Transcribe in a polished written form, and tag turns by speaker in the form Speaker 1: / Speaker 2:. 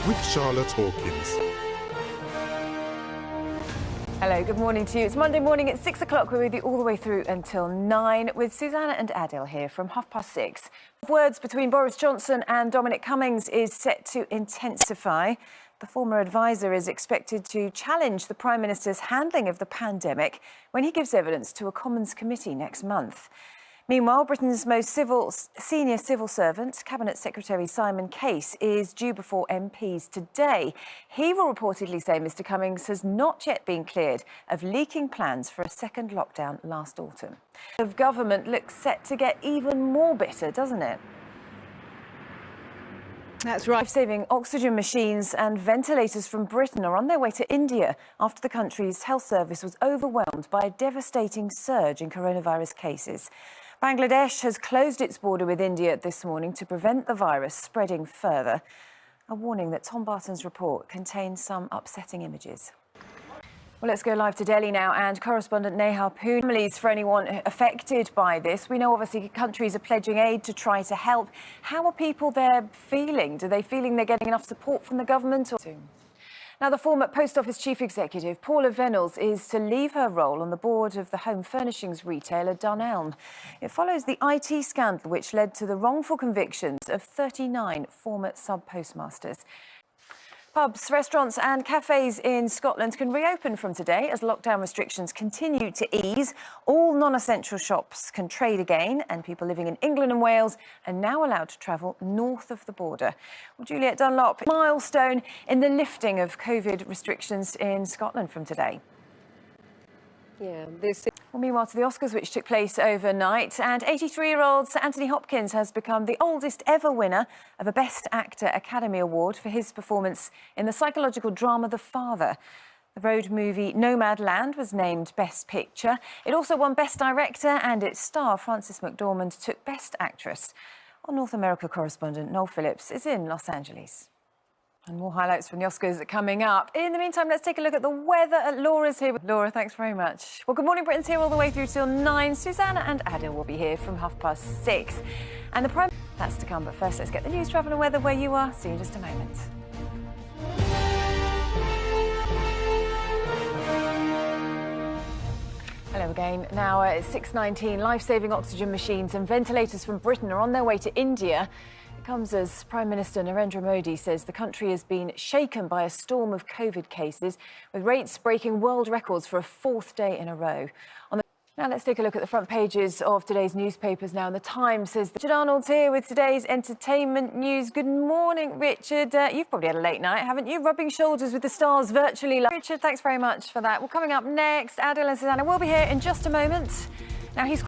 Speaker 1: with Charlotte Hawkins.
Speaker 2: Hello, good morning to you. It's Monday morning at 6 o'clock. We're with you all the way through until 9 with Susanna and Adil here from 6:30. Words between Boris Johnson and Dominic Cummings is set to intensify. The former advisor is expected to challenge the Prime Minister's handling of the pandemic when he gives evidence to a Commons committee next month. Meanwhile, Britain's most senior civil servant, Cabinet Secretary Simon Case, is due before MPs today. He will reportedly say Mr Cummings has not yet been cleared of leaking plans for a second lockdown last autumn. The government looks set to get even more bitter, doesn't it?
Speaker 3: That's right.
Speaker 2: Life-saving oxygen machines and ventilators from Britain are on their way to India after the country's health service was overwhelmed by a devastating surge in coronavirus cases. Bangladesh has closed its border with India this morning to prevent the virus spreading further. A warning that Tom Barton's report contains some upsetting images. Well, let's go live to Delhi now, and correspondent Neha Poon. Families for anyone affected by this. We know obviously countries are pledging aid to try to help. How are people there feeling? Do they feeling they're getting enough support from the government? Now, the former Post Office chief executive, Paula Venables, is to leave her role on the board of the home furnishings retailer Dunelm. It follows the IT scandal which led to the wrongful convictions of 39 former sub-postmasters. Pubs, restaurants and cafes in Scotland can reopen from today as lockdown restrictions continue to ease. All non-essential shops can trade again, and people living in England and Wales are now allowed to travel north of the border. Well, Juliet Dunlop, milestone in the lifting of COVID restrictions in Scotland from today. Well, meanwhile, to the Oscars, which took place overnight, and 83-year-old Sir Anthony Hopkins has become the oldest ever winner of a Best Actor Academy Award for his performance in the psychological drama The Father. The road movie Nomadland was named Best Picture. It also won Best Director, and its star, Frances McDormand, took Best Actress. Our North America correspondent, Noel Phillips, is in Los Angeles. And more highlights from the Oscars are coming up. In the meantime, let's take a look at the weather. Laura's here. Laura, thanks very much. Well, good morning. Britain's here all the way through till 9. Susanna and Adil will be here from 6:30. And the Prime... That's to come. But first, let's get the news, travel and weather where you are. See you in just a moment. Hello again. Now it's 6:19. Life-saving oxygen machines and ventilators from Britain are on their way to India. It comes as Prime Minister Narendra Modi says the country has been shaken by a storm of COVID cases, with rates breaking world records for a fourth day in a row. Now let's take a look at the front pages of today's newspapers now. And the Times says Richard Arnold's here with today's entertainment news. Good morning, Richard. You've probably had a late night, haven't you? Rubbing shoulders with the stars virtually. Richard, thanks very much for that. Well, coming up next, Adil and Susanna will be here in just a moment. Now he's